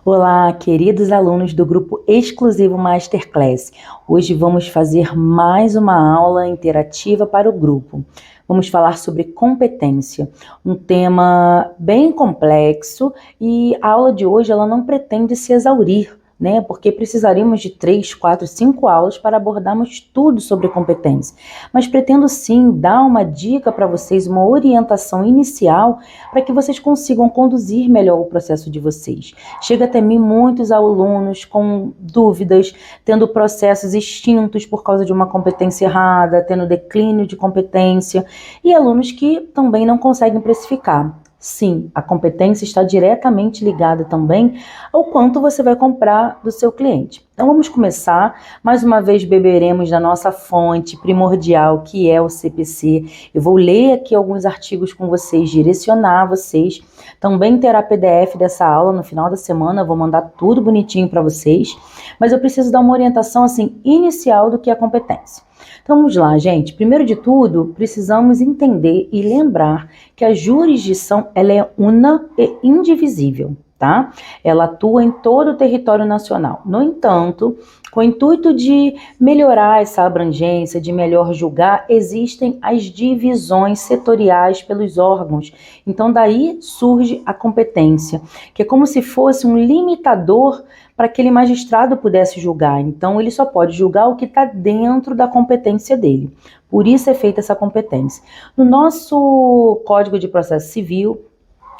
Olá, queridos alunos do grupo exclusivo Masterclass. Hoje vamos fazer mais uma aula interativa para o grupo. Vamos falar sobre competência, um tema bem complexo e a aula de hoje ela não pretende se exaurir, né? Porque precisaríamos de 3, 4, 5 aulas para abordarmos tudo sobre competência. Mas pretendo sim dar uma dica para vocês, uma orientação inicial para que vocês consigam conduzir melhor o processo de vocês. Chega até mim muitos alunos com dúvidas, tendo processos extintos por causa de uma competência errada, tendo declínio de competência, e alunos que também não conseguem precificar. Sim, a competência está diretamente ligada também ao quanto você vai comprar do seu cliente. Então vamos começar. Mais uma vez beberemos da nossa fonte primordial, que é o CPC. Eu vou ler aqui alguns artigos com vocês, direcionar vocês. Também terá PDF dessa aula no final da semana, eu vou mandar tudo bonitinho para vocês. Mas eu preciso dar uma orientação assim inicial do que é a competência. Então vamos lá, gente. Primeiro de tudo, precisamos entender e lembrar que a jurisdição ela é una e indivisível, tá? Ela atua em todo o território nacional. No entanto, com o intuito de melhorar essa abrangência, de melhor julgar, existem as divisões setoriais pelos órgãos. Então daí surge a competência, que é como se fosse um limitador para que aquele magistrado pudesse julgar. Então, ele só pode julgar o que está dentro da competência dele. Por isso é feita essa competência. No nosso Código de Processo Civil,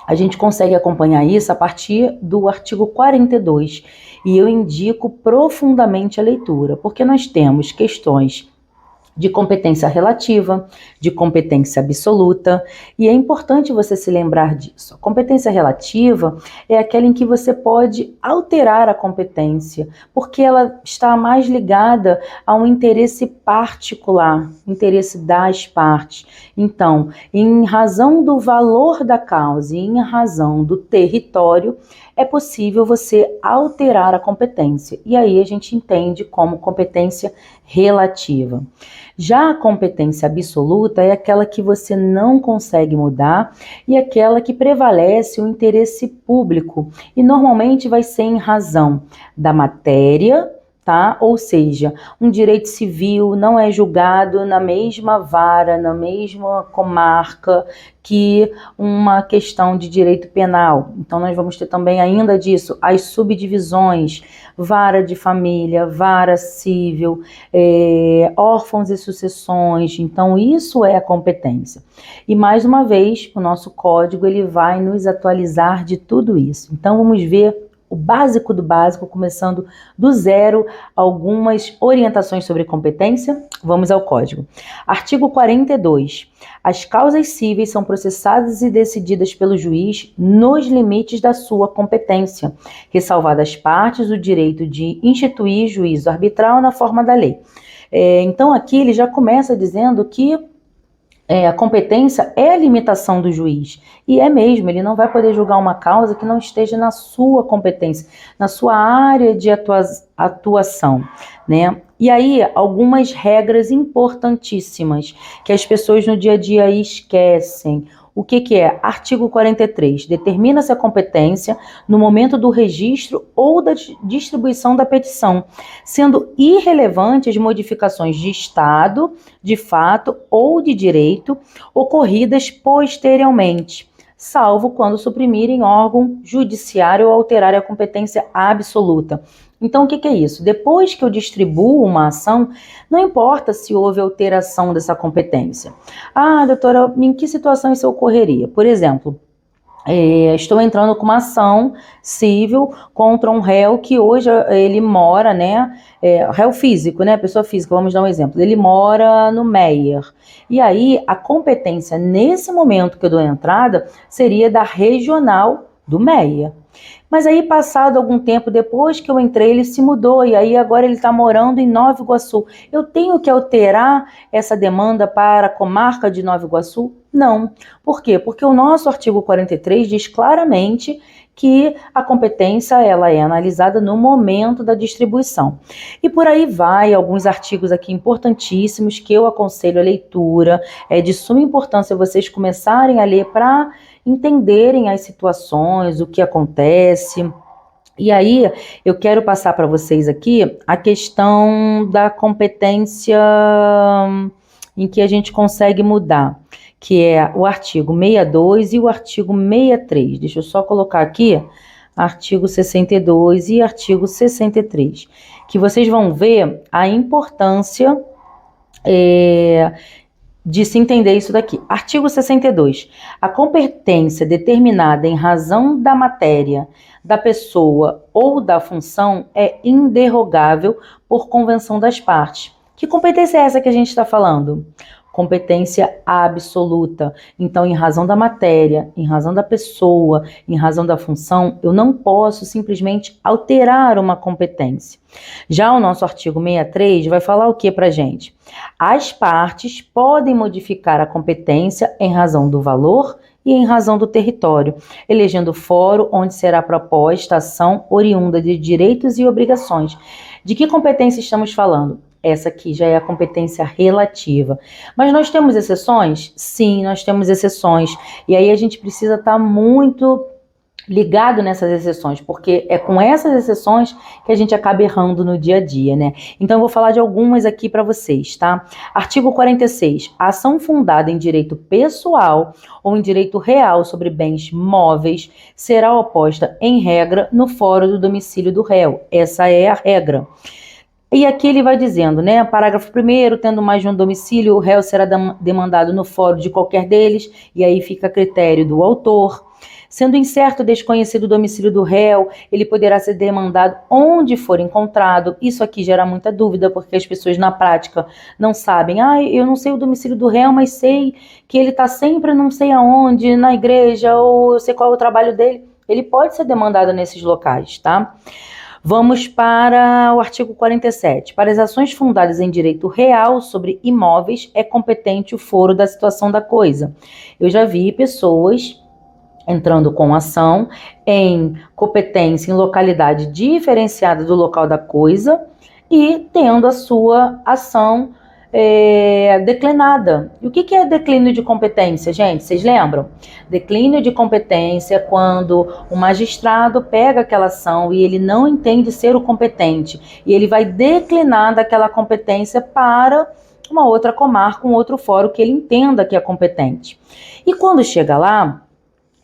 a gente consegue acompanhar isso a partir do artigo 42. E eu indico profundamente a leitura, porque nós temos questões de competência relativa, de competência absoluta, e é importante você se lembrar disso. A competência relativa é aquela em que você pode alterar a competência, porque ela está mais ligada a um interesse particular, interesse das partes. Então, em razão do valor da causa e em razão do território, é possível você alterar a competência. E aí a gente entende como competência relativa. Já a competência absoluta é aquela que você não consegue mudar e aquela que prevalece o interesse público. E normalmente vai ser em razão da matéria, tá? Ou seja, um direito civil não é julgado na mesma vara, na mesma comarca que uma questão de direito penal. Então nós vamos ter também ainda disso, as subdivisões, vara de família, vara civil, órfãos e sucessões. Então isso é a competência. E mais uma vez, o nosso código ele vai nos atualizar de tudo isso. Então vamos ver o básico do básico, começando do zero, algumas orientações sobre competência. Vamos ao código. Artigo 42. As causas cíveis são processadas e decididas pelo juiz nos limites da sua competência, ressalvadas as partes o direito de instituir juízo arbitral na forma da lei. Então aqui ele já começa dizendo que a competência é a limitação do juiz. E é mesmo, ele não vai poder julgar uma causa que não esteja na sua competência, na sua área de atuação, né? E aí, algumas regras importantíssimas que as pessoas no dia a dia esquecem. O que é? Artigo 43. Determina-se a competência no momento do registro ou da distribuição da petição, sendo irrelevante as modificações de estado, de fato ou de direito ocorridas posteriormente, salvo quando suprimirem órgão judiciário ou alterarem a competência absoluta. Então, o que é isso? Depois que eu distribuo uma ação, não importa se houve alteração dessa competência. Ah, doutora, em que situação isso ocorreria? Por exemplo, estou entrando com uma ação civil contra um réu que hoje ele mora, né? Réu físico, né? Pessoa física, vamos dar um exemplo. Ele mora no Meier. E aí, a competência, nesse momento que eu dou a entrada, seria da regional do Meier. Mas aí, passado algum tempo depois que eu entrei, ele se mudou e aí agora ele está morando em Nova Iguaçu. Eu tenho que alterar essa demanda para a comarca de Nova Iguaçu? Não. Por quê? Porque o nosso artigo 43 diz claramente que a competência ela é analisada no momento da distribuição. E por aí vai, alguns artigos aqui importantíssimos que eu aconselho a leitura. É de suma importância vocês começarem a ler para entenderem as situações, o que acontece. E aí, eu quero passar para vocês aqui a questão da competência em que a gente consegue mudar, que é o artigo 62 e o artigo 63. Deixa eu só colocar aqui artigo 62 e artigo 63, que vocês vão ver a importância de se entender isso daqui. Artigo 62. A competência determinada em razão da matéria, da pessoa ou da função é inderrogável por convenção das partes. Que competência é essa que a gente está falando? Competência absoluta. Então, em razão da matéria, em razão da pessoa, em razão da função, eu não posso simplesmente alterar uma competência. Já o nosso artigo 63 vai falar o que pra gente? As partes podem modificar a competência em razão do valor e em razão do território, elegendo fórum onde será proposta ação oriunda de direitos e obrigações. De que competência estamos falando? Essa aqui já é a competência relativa. Mas nós temos exceções? Sim, nós temos exceções. E aí a gente precisa estar muito ligado nessas exceções, porque é com essas exceções que a gente acaba errando no dia a dia, né? Então eu vou falar de algumas aqui para vocês, tá? Artigo 46. A ação fundada em direito pessoal ou em direito real sobre bens móveis será oposta, em regra, no fórum do domicílio do réu. Essa é a regra. E aqui ele vai dizendo, né? Parágrafo 1º, tendo mais de um domicílio, o réu será demandado no fórum de qualquer deles, e aí fica a critério do autor. Sendo incerto ou desconhecido o domicílio do réu, ele poderá ser demandado onde for encontrado. Isso aqui gera muita dúvida, porque as pessoas na prática não sabem. Eu não sei o domicílio do réu, mas sei que ele está sempre não sei aonde, na igreja, ou eu sei qual é o trabalho dele. Ele pode ser demandado nesses locais, tá? Vamos para o artigo 47. Para as ações fundadas em direito real sobre imóveis, é competente o foro da situação da coisa. Eu já vi pessoas entrando com ação em competência em localidade diferenciada do local da coisa e tendo a sua ação declinada. E o que é declínio de competência, gente? Vocês lembram? Declínio de competência é quando o magistrado pega aquela ação e ele não entende ser o competente e ele vai declinar daquela competência para uma outra comarca, um outro fórum que ele entenda que é competente. E quando chega lá,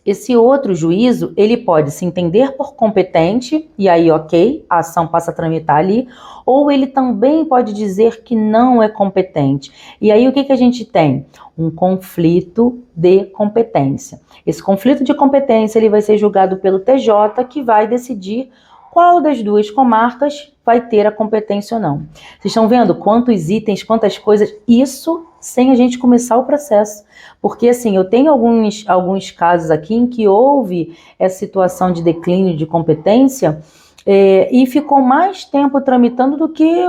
esse outro juízo, ele pode se entender por competente, e aí ok, a ação passa a tramitar ali, ou ele também pode dizer que não é competente. E aí o que a gente tem? Um conflito de competência. Esse conflito de competência ele vai ser julgado pelo TJ, que vai decidir qual das duas comarcas vai ter a competência ou não. Vocês estão vendo quantos itens, quantas coisas, isso sem a gente começar o processo. Porque assim, eu tenho alguns casos aqui em que houve essa situação de declínio de competência e ficou mais tempo tramitando do que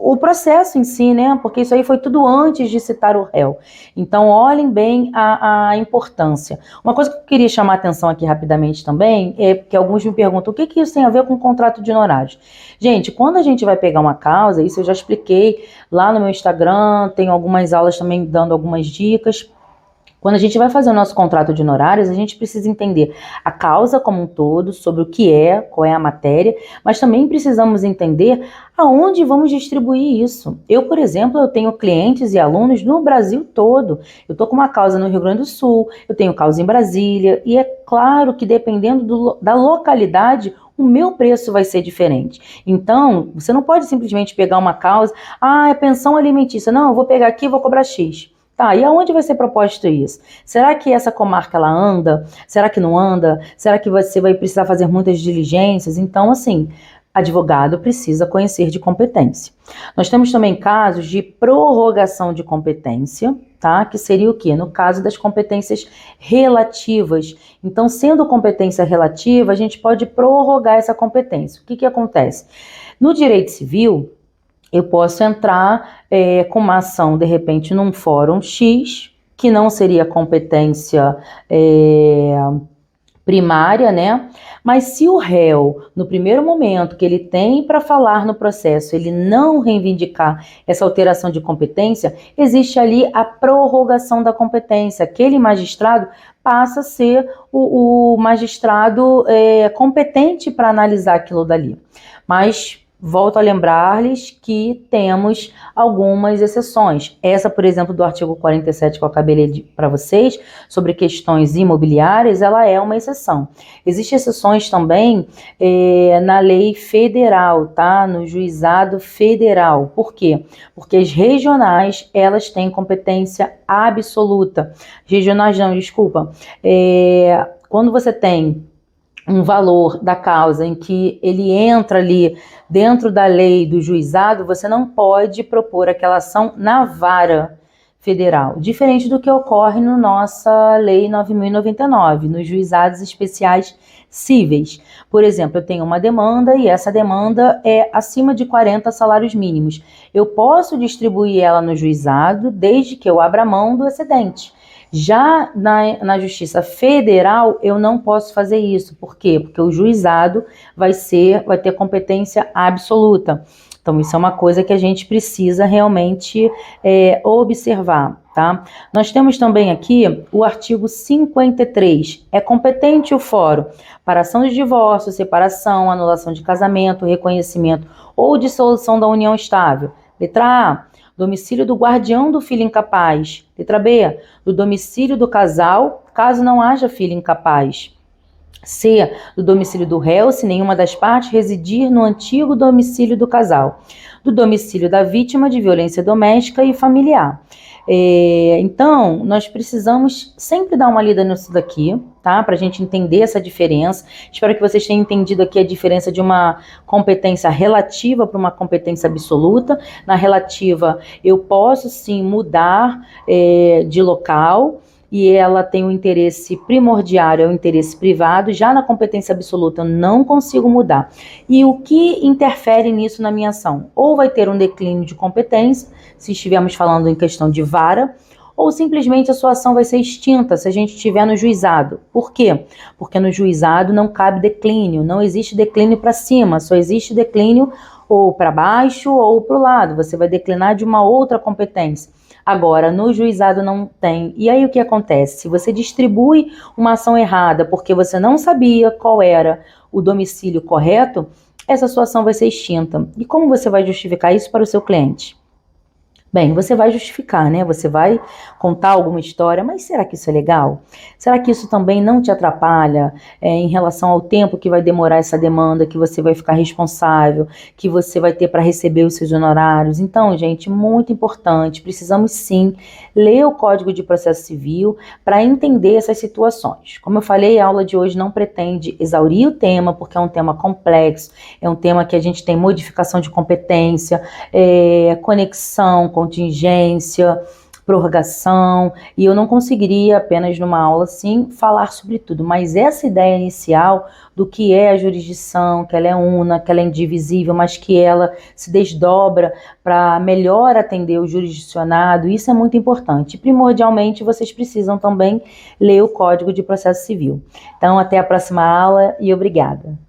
o processo em si, né? Porque isso aí foi tudo antes de citar o réu. Então, olhem bem a importância. Uma coisa que eu queria chamar a atenção aqui rapidamente também é que alguns me perguntam o que isso tem a ver com o contrato de honorários. Gente, quando a gente vai pegar uma causa, isso eu já expliquei lá no meu Instagram, tenho algumas aulas também dando algumas dicas. Quando a gente vai fazer o nosso contrato de honorários, a gente precisa entender a causa como um todo, sobre o que é, qual é a matéria, mas também precisamos entender aonde vamos distribuir isso. Eu, por exemplo, eu tenho clientes e alunos no Brasil todo. Eu estou com uma causa no Rio Grande do Sul, eu tenho causa em Brasília, e é claro que dependendo da localidade, o meu preço vai ser diferente. Então, você não pode simplesmente pegar uma causa, é pensão alimentícia. Não, eu vou pegar aqui e vou cobrar X. Tá, e aonde vai ser proposto isso? Será que essa comarca ela anda? Será que não anda? Será que você vai precisar fazer muitas diligências? Então, assim, advogado precisa conhecer de competência. Nós temos também casos de prorrogação de competência, tá? Que seria o quê? No caso das competências relativas. Então, sendo competência relativa, a gente pode prorrogar essa competência. O que acontece? No direito civil, eu posso entrar com uma ação, de repente, num fórum X, que não seria competência primária, né? Mas se o réu, no primeiro momento que ele tem para falar no processo, ele não reivindicar essa alteração de competência, existe ali a prorrogação da competência. Aquele magistrado passa a ser o magistrado competente para analisar aquilo dali. Mas volto a lembrar-lhes que temos algumas exceções. Essa, por exemplo, do artigo 47 que eu acabei de ler para vocês, sobre questões imobiliárias, ela é uma exceção. Existem exceções também na lei federal, tá? No juizado federal. Por quê? Porque as regionais, elas têm competência absoluta. Regionais não, desculpa. Quando você tem um valor da causa em que ele entra ali dentro da lei do juizado, você não pode propor aquela ação na vara federal, diferente do que ocorre na nossa lei 9.099, nos juizados especiais cíveis. Por exemplo, eu tenho uma demanda e essa demanda é acima de 40 salários mínimos. Eu posso distribuir ela no juizado desde que eu abra mão do excedente. Já na Justiça Federal, eu não posso fazer isso. Por quê? Porque o juizado vai ter competência absoluta. Então, isso é uma coisa que a gente precisa realmente observar, tá? Nós temos também aqui o artigo 53. É competente o fórum para ação de divórcio, separação, anulação de casamento, reconhecimento ou dissolução da união estável. Letra A, domicílio do guardião do filho incapaz. Letra B, do domicílio do casal, caso não haja filho incapaz. C, do domicílio do réu, se nenhuma das partes residir no antigo domicílio do casal. Do domicílio da vítima de violência doméstica e familiar. Então, nós precisamos sempre dar uma lida nisso daqui, tá? Para a gente entender essa diferença. Espero que vocês tenham entendido aqui a diferença de uma competência relativa para uma competência absoluta. Na relativa, eu posso sim mudar de local, e ela tem um interesse primordial, é o interesse privado. Já na competência absoluta eu não consigo mudar. E o que interfere nisso na minha ação? Ou vai ter um declínio de competência, se estivermos falando em questão de vara, ou simplesmente a sua ação vai ser extinta se a gente estiver no juizado. Por quê? Porque no juizado não cabe declínio, não existe declínio para cima, só existe declínio ou para baixo ou para o lado. Você vai declinar de uma outra competência. Agora, no juizado não tem. E aí o que acontece? Se você distribui uma ação errada porque você não sabia qual era o domicílio correto, essa sua ação vai ser extinta. E como você vai justificar isso para o seu cliente? Bem, você vai justificar, né? Você vai contar alguma história, mas será que isso é legal? Será que isso também não te atrapalha em relação ao tempo que vai demorar essa demanda, que você vai ficar responsável, que você vai ter para receber os seus honorários? Então, gente, muito importante, precisamos sim ler o Código de Processo Civil para entender essas situações. Como eu falei, a aula de hoje não pretende exaurir o tema, porque é um tema complexo, é um tema que a gente tem modificação de competência, conexão, contingência, prorrogação, e eu não conseguiria apenas numa aula assim falar sobre tudo, mas essa ideia inicial do que é a jurisdição, que ela é una, que ela é indivisível, mas que ela se desdobra para melhor atender o jurisdicionado, isso é muito importante. Primordialmente, vocês precisam também ler o Código de Processo Civil. Então, até a próxima aula e obrigada.